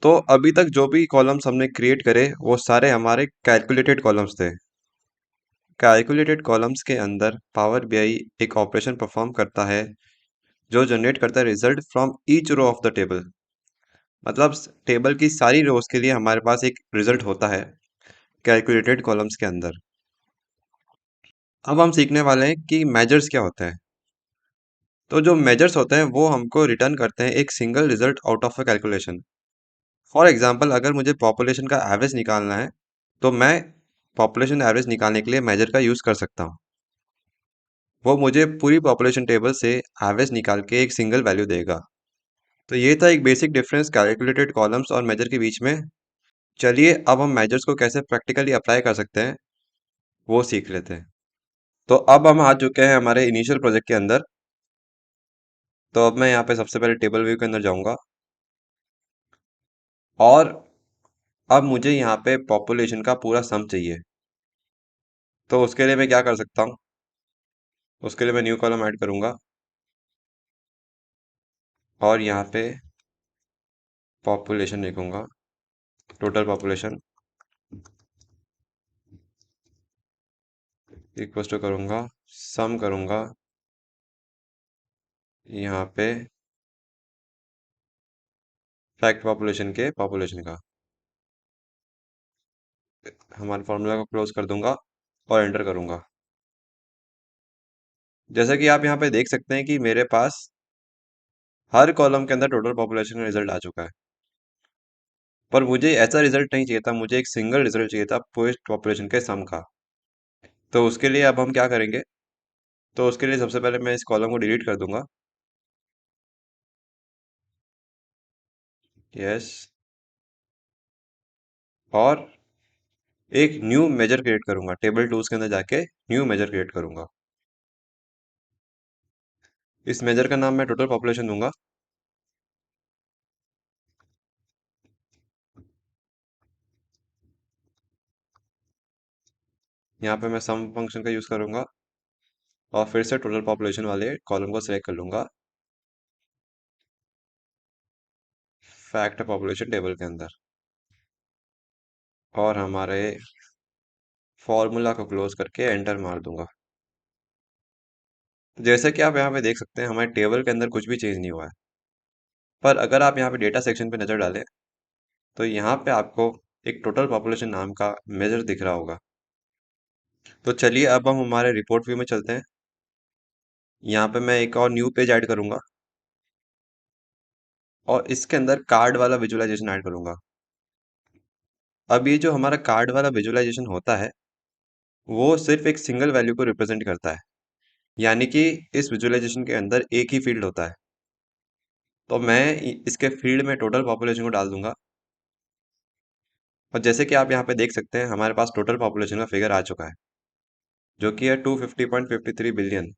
तो अभी तक जो भी कॉलम्स हमने क्रिएट करे वो सारे हमारे कैलकुलेटेड कॉलम्स थे। कैलकुलेटेड कॉलम्स के अंदर पावर बीआई एक ऑपरेशन परफॉर्म करता है जो जनरेट करता है result from each row of the table. मतलब टेबल की सारी रोज के लिए हमारे पास एक रिजल्ट होता है कैलकुलेटेड कॉलम्स के अंदर। अब हम सीखने वाले हैं कि मेजर्स क्या होते हैं। तो जो मेजर्स होते हैं वो हमको रिटर्न करते हैं एक single result out of a calculation. For example अगर मुझे पॉपुलेशन का एवरेज निकालना है तो मैं पॉपुलेशन एवरेज निकालने के लिए मेजर का यूज़ कर सकता हूँ। वो मुझे पूरी पॉपुलेशन टेबल से एवरेज निकाल के एक सिंगल वैल्यू देगा। तो ये था एक बेसिक डिफरेंस कैलकुलेटेड कॉलम्स और मेजर के बीच में। चलिए अब हम मेजर्स को कैसे प्रैक्टिकली अप्लाई कर सकते हैं वो सीख लेते हैं। तो अब हम आ चुके हैं हमारे इनिशियल प्रोजेक्ट के अंदर। तो अब मैं यहाँ पे सबसे पहले टेबल व्यू के अंदर जाऊँगा और अब मुझे यहाँ पे पॉपुलेशन का पूरा सम चाहिए। तो उसके लिए मैं क्या कर सकता हूँ, उसके लिए मैं न्यू कॉलम ऐड करूँगा और यहाँ पे पॉपुलेशन लिखूँगा, टोटल पॉपुलेशन इक्वल्स टू करूँगा, सम करूँगा यहाँ पे फैक्ट पॉपुलेशन के पॉपुलेशन का। हमारे फार्मूला को क्लोज कर दूंगा और एंटर करूँगा। जैसा कि आप यहाँ पे देख सकते हैं कि मेरे पास हर कॉलम के अंदर टोटल पॉपुलेशन का रिजल्ट आ चुका है। पर मुझे ऐसा रिजल्ट नहीं चाहिए था, मुझे एक सिंगल रिजल्ट चाहिए था पोस्ट पॉपुलेशन के सम का। तो उसके लिए अब हम क्या करेंगे, तो उसके लिए सबसे पहले मैं इस कॉलम को डिलीट कर दूंगा। यस। और एक न्यू मेजर क्रिएट करूंगा, टेबल टूल्स के अंदर जाके न्यू मेजर क्रिएट करूंगा। इस मेजर का नाम मैं टोटल पॉपुलेशन दूंगा। यहाँ पे मैं सम फंक्शन का यूज करूंगा और फिर से टोटल पॉपुलेशन वाले कॉलम को सिलेक्ट कर लूंगा फैक्ट पॉपुलेशन टेबल के अंदर और हमारे फॉर्मूला को क्लोज करके एंटर मार दूंगा। जैसे कि आप यहाँ पे देख सकते हैं हमारे टेबल के अंदर कुछ भी चेंज नहीं हुआ है। पर अगर आप यहाँ पे डेटा सेक्शन पे नज़र डालें तो यहाँ पे आपको एक टोटल पॉपुलेशन नाम का मेजर दिख रहा होगा। तो चलिए अब हम हमारे रिपोर्ट व्यू में चलते हैं। यहाँ पे मैं एक और न्यू पेज ऐड करूंगा और इसके अंदर कार्ड वाला विजुअलाइजेशन ऐड करूंगा। अब ये जो हमारा कार्ड वाला विजुअलाइजेशन होता है वो सिर्फ एक सिंगल वैल्यू को रिप्रेजेंट करता है। यानी कि इस विजुअलाइजेशन के अंदर एक ही फील्ड होता है। तो मैं इसके फील्ड में टोटल पॉपुलेशन को डाल दूंगा और जैसे कि आप यहाँ पे देख सकते हैं हमारे पास टोटल पॉपुलेशन का फिगर आ चुका है जो कि है 250.53 बिलियन।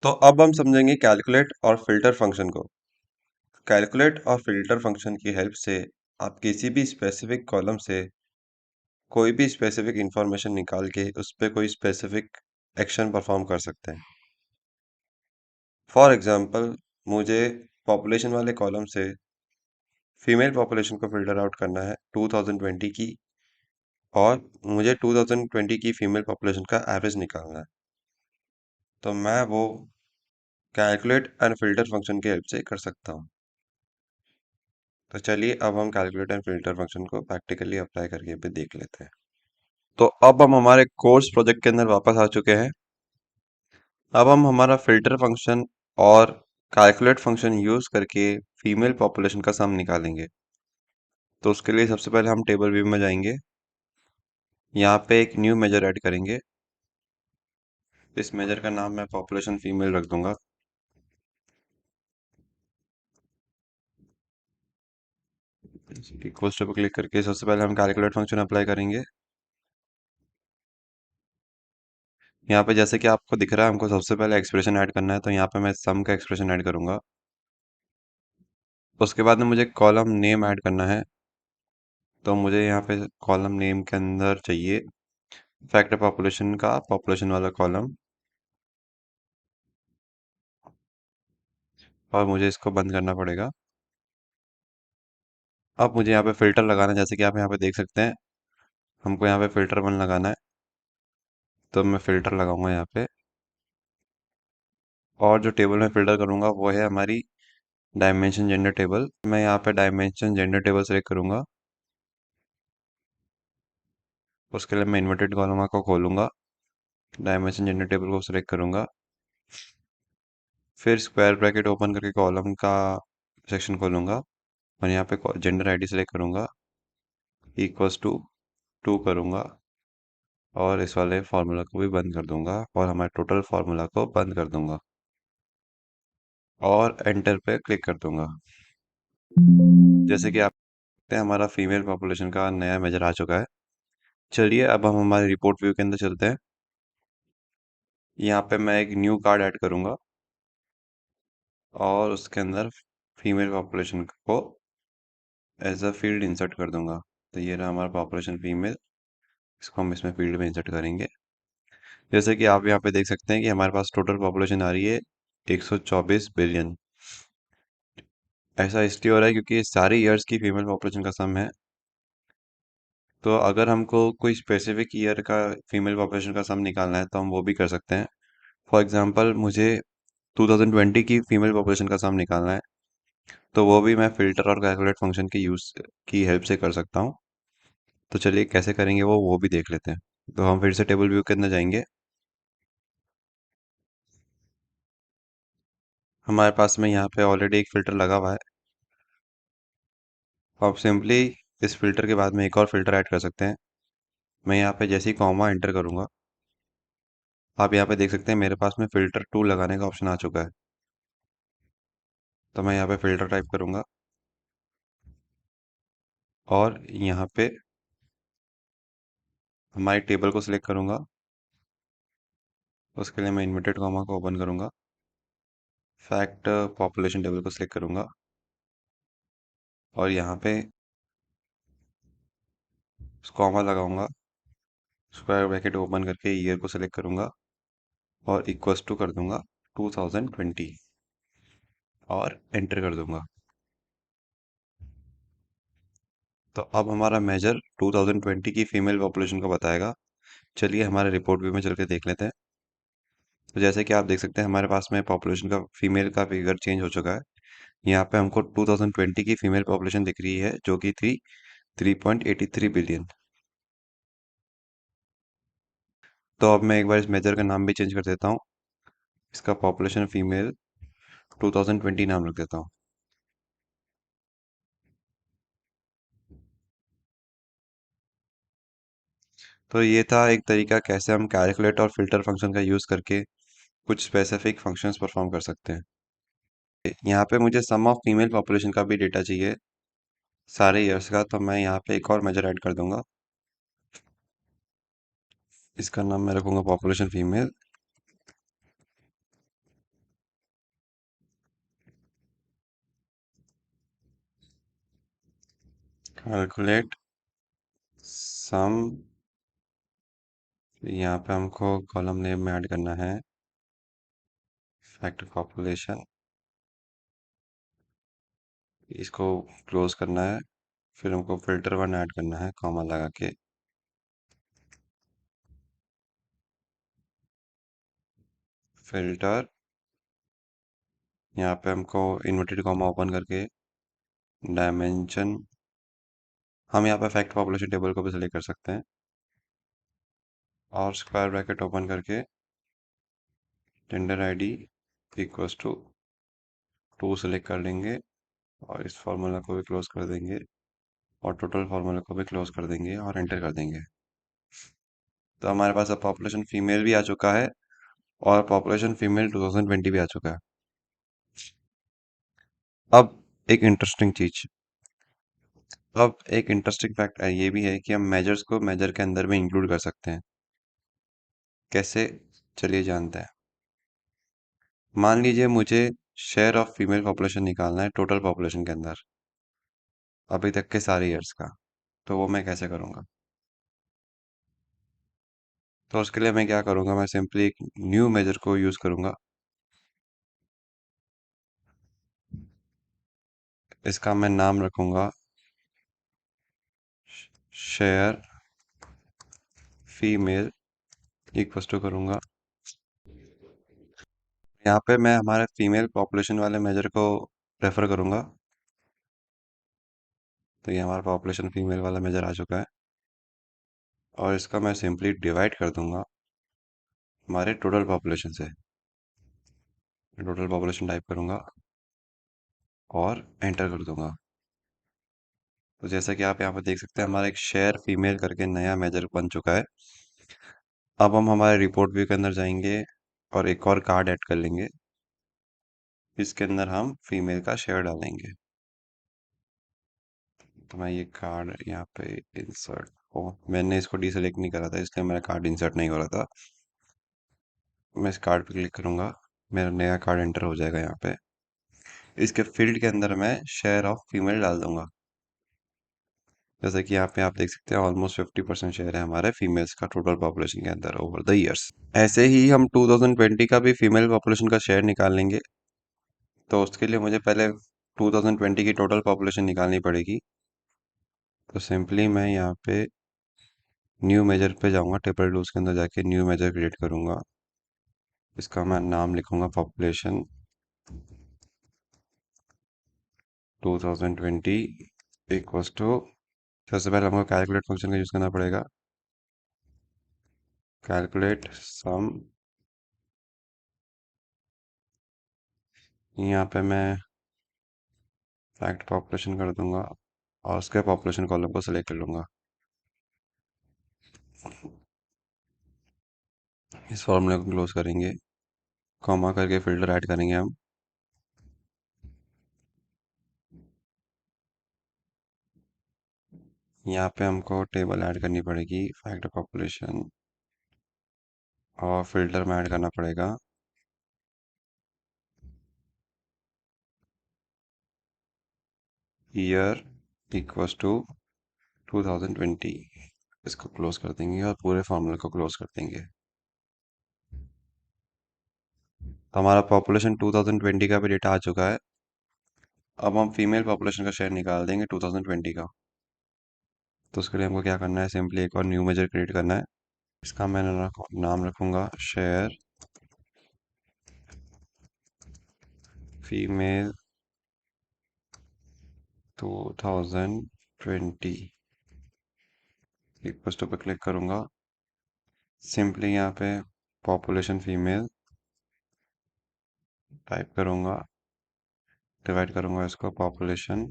तो अब हम समझेंगे कैलकुलेट और फिल्टर फंक्शन को। कैलकुलेट और फिल्टर फंक्शन की हेल्प से आप किसी भी स्पेसिफिक कॉलम से कोई भी स्पेसिफिक इंफॉर्मेशन निकाल के उस पर कोई स्पेसिफिक एक्शन परफॉर्म कर सकते हैं। फॉर एग्जांपल मुझे पॉपुलेशन वाले कॉलम से फीमेल पॉपुलेशन को फिल्टर आउट करना है 2020 की और मुझे 2020 की फीमेल पॉपुलेशन का एवरेज निकालना है। तो मैं वो कैलकुलेट एंड फिल्टर फंक्शन की हेल्प से कर सकता हूँ। तो चलिए अब हम कैलकुलेट एंड फिल्टर फंक्शन को प्रैक्टिकली अप्लाई करके भी देख लेते हैं। तो अब हम हमारे कोर्स प्रोजेक्ट के अंदर वापस आ चुके हैं। अब हम हमारा फिल्टर फंक्शन और कैलकुलेट फंक्शन यूज़ करके फीमेल पॉपुलेशन का सम निकालेंगे। तो उसके लिए सबसे पहले हम टेबल व्यू में जाएंगे, यहाँ पे एक न्यू मेजर ऐड करेंगे। इस मेजर का नाम मैं पॉपुलेशन फीमेल रख दूंगा। इक्वल्स टू पे क्लिक करके सबसे पहले हम कैलकुलेट फंक्शन अप्लाई करेंगे। यहाँ पे जैसे कि आपको दिख रहा है हमको सबसे पहले एक्सप्रेशन ऐड करना है, तो यहाँ पे मैं सम का एक्सप्रेशन ऐड करूंगा। उसके बाद में मुझे कॉलम नेम ऐड करना है, तो मुझे यहाँ पे कॉलम नेम के अंदर चाहिए फैक्टर पॉपुलेशन का पॉपुलेशन वाला कॉलम और मुझे इसको बंद करना पड़ेगा। अब मुझे यहाँ पे फ़िल्टर लगाना है, जैसे कि आप यहाँ पे देख सकते हैं, हमको यहाँ पे फ़िल्टर 1 लगाना है। तो मैं फ़िल्टर लगाऊंगा यहाँ पे, और जो टेबल में फ़िल्टर करूँगा वो है हमारी डायमेंशन जेंडर टेबल। मैं यहाँ पे डायमेंशन जेंडर टेबल सेलेक्ट करूँगा। उसके लिए मैं इन्वर्टेड कॉलम को खोलूँगा, डायमेंशन जेंडर टेबल को सेलेक्ट करूँगा, फिर स्क्वायर ब्रैकेट ओपन करके कॉलम का सेक्शन खोलूँगा, और यहाँ पे जेंडर आईडी सेलेक्ट करूँगा, इक्वल्स टू 2 करूँगा, और इस वाले फार्मूला को भी बंद कर दूंगा, और हमारे टोटल फार्मूला को बंद कर दूंगा, और एंटर पे क्लिक कर दूंगा। जैसे कि आप देखते हैं, हमारा फीमेल पॉपुलेशन का नया मेजर आ चुका है। चलिए अब हम हमारे रिपोर्ट व्यू के अंदर चलते हैं। यहाँ पे मैं एक न्यू कार्ड ऐड करूँगा, और उसके अंदर फीमेल पॉपुलेशन को एज अ फील्ड इंसर्ट कर दूंगा। तो ये रहा हमारा पॉपुलेशन फीमेल, इसको हम इसमें फील्ड में इंसर्ट करेंगे। जैसे कि आप यहाँ पे देख सकते हैं कि हमारे पास टोटल पॉपुलेशन आ रही है 124 बिलियन। ऐसा इसलिए हो रहा है क्योंकि ये सारे ईयर्स की फीमेल पॉपुलेशन का सम है। तो अगर हमको कोई स्पेसिफिक ईयर का फीमेल पॉपुलेशन का सम निकालना है तो हम वो भी कर सकते हैं। फॉर एग्जांपल मुझे 2020 की फीमेल पॉपुलेशन का सम निकालना है, तो वो भी मैं फिल्टर और कैलकुलेट फंक्शन की यूज की हेल्प से कर सकता हूँ। तो चलिए कैसे करेंगे वो भी देख लेते हैं। तो हम फिर से टेबल व्यू के अंदर जाएंगे। हमारे पास में यहाँ पे ऑलरेडी एक फ़िल्टर लगा हुआ है। आप सिंपली इस फ़िल्टर के बाद में एक और फ़िल्टर ऐड कर सकते हैं। मैं यहाँ पे जैसे ही कॉमा एंटर करूँगा, आप यहाँ पे देख सकते हैं मेरे पास में फ़िल्टर 2 लगाने का ऑप्शन आ चुका है। तो मैं यहाँ पे फ़िल्टर टाइप करूँगा, और यहाँ पे हमारी टेबल को सिलेक्ट करूँगा। उसके लिए मैं इन्वर्टेड कॉमा को ओपन करूँगा, फैक्ट पॉपुलेशन टेबल को सिलेक्ट करूँगा, और यहाँ पे कॉमा लगाऊंगा, स्क्वायर ब्रैकेट ओपन करके ईयर को सिलेक्ट करूँगा, और इक्वल्स टू कर दूंगा 2020, और एंटर कर दूंगा। तो अब हमारा मेजर 2020 की फीमेल पॉपुलेशन को बताएगा। चलिए हमारे रिपोर्ट व्यू में चल के देख लेते हैं। तो जैसे कि आप देख सकते हैं हमारे पास में पॉपुलेशन का फीमेल का फिगर चेंज हो चुका है। यहाँ पे हमको 2020 की फीमेल पॉपुलेशन दिख रही है, जो कि थी 3.83 बिलियन। तो अब मैं एक बार इस मेजर का नाम भी चेंज कर देता हूँ। इसका पॉपुलेशन फीमेल 2020 नाम रख देता हूँ। तो ये था एक तरीका कैसे हम कैलकुलेट और फिल्टर फंक्शन का यूज़ करके कुछ स्पेसिफिक फंक्शंस परफॉर्म कर सकते हैं। यहाँ पे मुझे सम ऑफ फीमेल पॉपुलेशन का भी डेटा चाहिए, सारे ईयर्स का। तो मैं यहाँ पे एक और मेजर ऐड कर दूंगा। इसका नाम मैं रखूंगा पॉपुलेशन फीमेल। कैलकुलेट सम, यहाँ पे हमको कॉलम नेम में ऐड करना है फैक्ट पॉपुलेशन। इसको क्लोज करना है, फिर हमको फिल्टर 1 ऐड करना है कॉमा लगा के। फिल्टर, यहाँ पे हमको इन्वर्टेड कॉमा ओपन करके डायमेंशन, हम यहाँ पे फैक्ट पॉपुलेशन टेबल को भी सिलेक्ट कर सकते हैं, और स्क्वायर ब्रैकेट ओपन करके gender ID equals to 2 select कर लेंगे, और इस फार्मूला को भी क्लोज कर देंगे, और टोटल फार्मूला को भी क्लोज कर देंगे, और एंटर कर देंगे। तो हमारे पास अब पॉपुलेशन फीमेल भी आ चुका है, और पॉपुलेशन फीमेल 2020 भी आ चुका है। अब एक इंटरेस्टिंग चीज, अब एक इंटरेस्टिंग फैक्ट ये भी है कि हम मेजर्स को मेजर के अंदर भी इंक्लूड कर सकते हैं। कैसे, चलिए जानते हैं। मान लीजिए मुझे शेयर ऑफ फीमेल पॉपुलेशन निकालना है टोटल पॉपुलेशन के अंदर, अभी तक के सारे ईयर्स का। तो वो मैं कैसे करूँगा? तो उसके लिए मैं क्या करूँगा, मैं सिंपली एक न्यू मेजर को यूज़ करूँगा। इसका मैं नाम रखूँगा शेयर फीमेल इक्वल टू करूँगा। यहाँ पे मैं हमारे फीमेल पॉपुलेशन वाले मेजर को रेफर करूँगा। तो ये हमारा पॉपुलेशन फीमेल वाला मेजर आ चुका है और इसका मैं सिंपली डिवाइड कर दूंगा हमारे टोटल पॉपुलेशन से। टोटल पॉपुलेशन टाइप करूँगा और एंटर कर दूंगा। तो जैसा कि आप यहाँ पे देख सकते हैं हमारा एक शेयर फीमेल करके नया मेजर बन चुका है। अब हम हमारे रिपोर्ट व्यू के अंदर जाएंगे और एक और कार्ड ऐड कर लेंगे। इसके अंदर हम फीमेल का शेयर डालेंगे। तो मैं ये कार्ड यहाँ पे इंसर्ट हो, मैंने इसको डीसेलेक्ट नहीं करा था इसलिए मेरा कार्ड इंसर्ट नहीं हो रहा था। मैं इस कार्ड पे क्लिक करूंगा, मेरा नया कार्ड एंटर हो जाएगा यहाँ पे। इसके फील्ड के अंदर मैं शेयर ऑफ फीमेल डाल दूंगा। जैसे कि यहाँ पे आप देख सकते हैं ऑलमोस्ट 50% शेयर है हमारे फीमेल्स का टोटल पॉपुलेशन के अंदर ओवर द ईयर्स। ऐसे ही हम 2020 का भी फीमेल पॉपुलेशन का शेयर निकाल लेंगे। तो उसके लिए मुझे पहले 2020 की टोटल पॉपुलेशन निकालनी पड़ेगी। तो सिंपली मैं यहाँ पे न्यू मेजर पे जाऊंगा, टेबल टूल्स के अंदर जाके न्यू मेजर क्रिएट करूंगा। इसका मैं नाम लिखूंगा पॉपुलेशन 2020 इक्वल्स टू। सबसे पहले हमको कैलकुलेट फंक्शन का यूज़ करना पड़ेगा। कैलकुलेट सम, यहाँ पे मैं फैक्ट पॉपुलेशन कर दूंगा और उसके पॉपुलेशन कॉलम को सेलेक्ट कर लूंगा। इस फॉर्मूले को क्लोज करेंगे, कॉमा करके फिल्टर ऐड करेंगे हम। यहाँ पे हमको टेबल ऐड करनी पड़ेगी फैक्ट पॉपुलेशन और फिल्टर में ऐड करना पड़ेगा ईयर इक्वल्स टू 2020। इसको क्लोज कर देंगे और पूरे फॉर्मूले को क्लोज कर देंगे। तो हमारा पॉपुलेशन 2020 का भी डेटा आ चुका है। अब हम फीमेल पॉपुलेशन का शेयर निकाल देंगे 2020 का। तो उसके लिए हमको क्या करना है, सिंपली एक और न्यू मेजर क्रिएट करना है। इसका मैं नाम रखूंगा शेयर फीमेल 2020। एक पोस्ट पे क्लिक करूंगा, सिंपली यहाँ पे पॉपुलेशन फीमेल टाइप करूंगा, डिवाइड करूंगा इसको पॉपुलेशन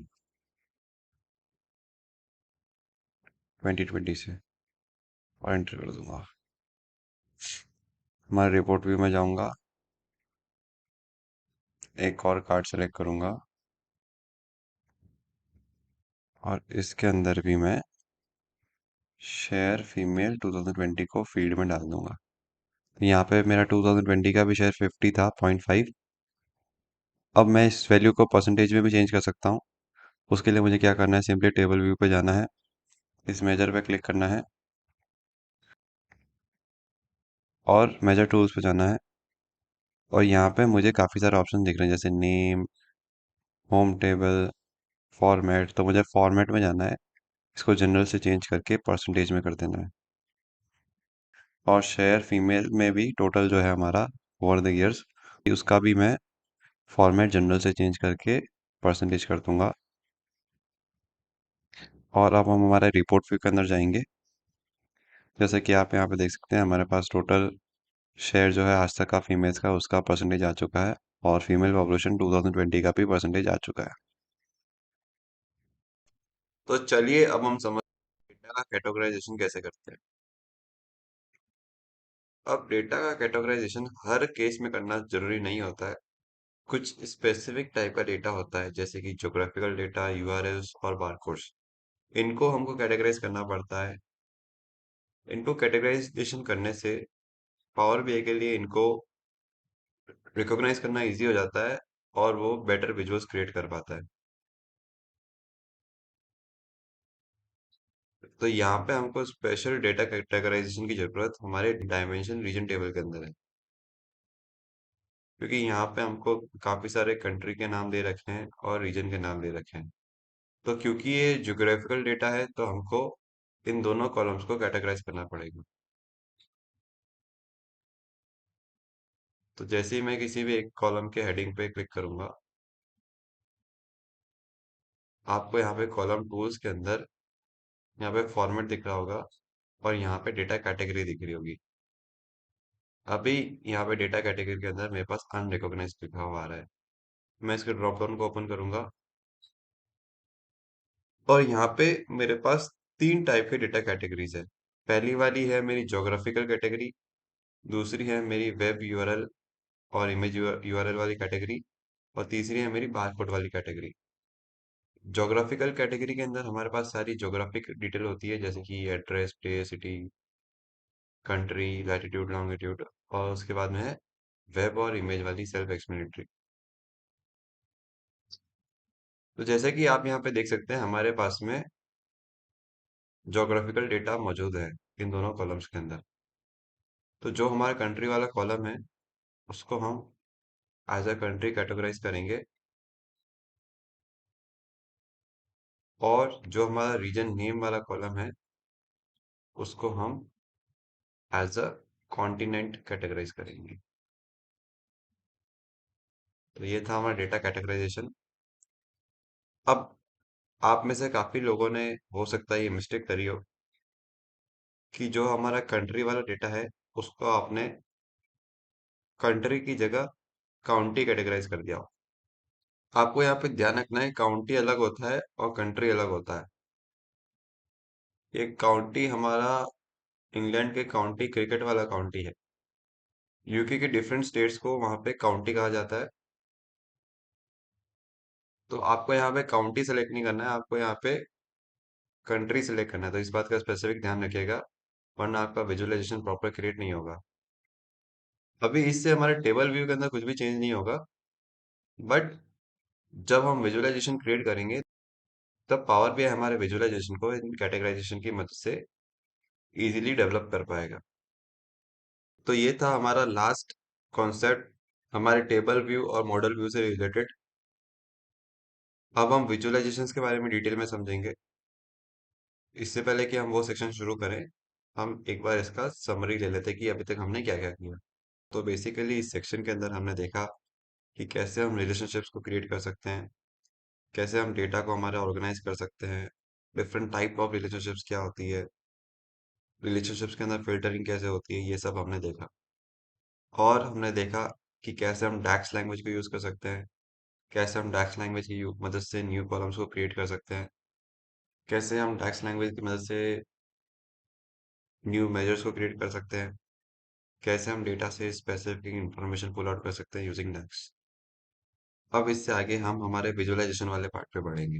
2020 से और एंटर कर दूंगा। हमारे रिपोर्ट व्यू में जाऊंगा, एक और कार्ड सेलेक्ट करूंगा और इसके अंदर भी मैं शेयर फीमेल 2020 को फील्ड में डाल दूंगा। तो यहाँ पे मेरा 2020 का भी शेयर 50 था 0.5। अब मैं इस वैल्यू को परसेंटेज में भी चेंज कर सकता हूँ। उसके लिए मुझे क्या करना है, सिंपली टेबल व्यू पे जाना है, इस मेजर पे क्लिक करना है और मेजर टूल्स पे जाना है। और यहाँ पे मुझे काफ़ी सारे ऑप्शन दिख रहे हैं जैसे नेम, होम टेबल, फॉर्मेट। तो मुझे फॉर्मेट में जाना है, इसको जनरल से चेंज करके परसेंटेज में कर देना है। और शेयर फीमेल में भी टोटल जो है हमारा ओवर द ईयर्स, उसका भी मैं फॉर्मेट जनरल से चेंज करके परसेंटेज कर दूंगा। और अब हम हमारे रिपोर्ट व्यू के अंदर जाएंगे। जैसे कि आप यहाँ पे देख सकते हैं हमारे पास टोटल शेयर जो है आज तक का फीमेल्स का उसका परसेंटेज आ चुका है और फीमेल पॉपुलेशन 2020 का भी परसेंटेज आ चुका है। तो चलिए अब हम समझ डेटा का कैटेगराइजेशन कैसे करते हैं। अब डेटा का कैटेगराइजेशन हर केस में करना जरूरी नहीं होता है। कुछ स्पेसिफिक टाइप का डेटा होता है जैसे कि ज्योग्राफिकल डेटा, यूआरएल्स और बारकोड्स। इनको हमको कैटेगराइज करना पड़ता है। इनको कैटेगराइजेशन करने से पावर बीआई के लिए इनको रिकॉग्नाइज करना इजी हो जाता है और वो बेटर विजुअल्स क्रिएट कर पाता है। तो यहाँ पे हमको स्पेशल डेटा कैटेगराइजेशन की जरूरत हमारे डायमेंशन रीजन टेबल के अंदर है, क्योंकि यहाँ पे हमको काफी सारे कंट्री के नाम दे रखे हैं और रीजन के नाम दे रखे हैं। तो क्योंकि ये ज्योग्राफिकल डेटा है तो हमको इन दोनों कॉलम्स को कैटेगराइज करना पड़ेगा। तो जैसे ही मैं किसी भी एक कॉलम के हेडिंग पे क्लिक करूंगा, आपको यहाँ पे कॉलम टूल्स के अंदर यहाँ पे फॉर्मेट दिख रहा होगा और यहाँ पे डेटा कैटेगरी दिख रही होगी। अभी यहाँ पे डेटा कैटेगरी के अंदर मेरे पास अनरिकॉग्नाइज्ड लिखा हुआ आ रहा है। मैं इसके ड्रॉप डाउन को ओपन करूंगा और यहाँ पे मेरे पास तीन टाइप के डेटा कैटेगरीज है। पहली वाली है मेरी ज्योग्राफिकल कैटेगरी, दूसरी है मेरी वेब यूआरएल और इमेज यूआरएल वाली कैटेगरी, और तीसरी है मेरी बारकोड वाली कैटेगरी। ज्योग्राफिकल कैटेगरी के अंदर हमारे पास सारी ज्योग्राफिक डिटेल होती है, जैसे कि address, place, city, country, latitude, longitude. और उसके बाद में है वेब और इमेज वाली सेल्फ एक्सप्लेनेटरी। तो जैसे कि आप यहाँ पे देख सकते हैं, हमारे पास में ज्योग्राफिकल डेटा मौजूद है इन दोनों कॉलम्स के अंदर। तो जो हमारा कंट्री वाला कॉलम है, उसको हम एज अ कंट्री कैटेगराइज करेंगे, और जो हमारा रीजन नेम वाला कॉलम है, उसको हम एज अ कॉन्टिनेंट कैटेगराइज करेंगे। तो ये था हमारा डेटा कैटेगराइजेशन। अब आप में से काफी लोगों ने, हो सकता है ये मिस्टेक करी हो, कि जो हमारा कंट्री वाला डेटा है, उसको आपने कंट्री की जगह काउंटी कैटेगराइज कर दिया हो। आपको यहाँ पे ध्यान रखना है, काउंटी अलग होता है और कंट्री अलग होता है। ये काउंटी हमारा इंग्लैंड के काउंटी क्रिकेट वाला काउंटी है। यूके के डिफरेंट स्टेट्स को वहाँ पे काउंटी कहा जाता है। तो आपको यहाँ पे काउंटी सेलेक्ट नहीं करना है, आपको यहाँ पे कंट्री सेलेक्ट करना है। तो इस बात का स्पेसिफिक ध्यान रखिएगा, वरना आपका विजुअलाइजेशन प्रॉपर क्रिएट नहीं होगा। अभी इससे हमारे टेबल व्यू के अंदर कुछ भी चेंज नहीं होगा, बट जब हम विजुअलाइजेशन क्रिएट करेंगे, तब पावर बीआई हमारे विजुअलाइजेशन को इन कैटेगराइजेशन की मदद से इजीली डेवलप कर पाएगा। तो ये था हमारा लास्ट कॉन्सेप्ट हमारे टेबल व्यू और मॉडल व्यू से रिलेटेड। अब हम विजुअलाइजेशंस के बारे में डिटेल में समझेंगे। इससे पहले कि हम वो सेक्शन शुरू करें, हम एक बार इसका समरी ले लेते हैं कि अभी तक हमने क्या क्या किया। तो बेसिकली इस सेक्शन के अंदर हमने देखा कि कैसे हम रिलेशनशिप्स को क्रिएट कर सकते हैं, कैसे हम डेटा को हमारे ऑर्गेनाइज कर सकते हैं, डिफरेंट टाइप ऑफ रिलेशनशिप्स क्या होती है, रिलेशनशिप्स के अंदर फिल्टरिंग कैसे होती है, ये सब हमने देखा। और हमने देखा कि कैसे हम डैक्स लैंग्वेज को यूज़ कर सकते हैं, कैसे हम डैक्स लैंग्वेज की मदद से न्यू कॉलम्स को क्रिएट कर सकते हैं, कैसे हम डैक्स लैंग्वेज की मदद से न्यू मेजर्स को क्रिएट कर सकते हैं, कैसे हम डेटा से स्पेसिफिक इंफॉर्मेशन पुल आउट कर सकते हैं यूजिंग डैक्स। अब इससे आगे हम हमारे विजुअलाइजेशन वाले पार्ट पे बढ़ेंगे।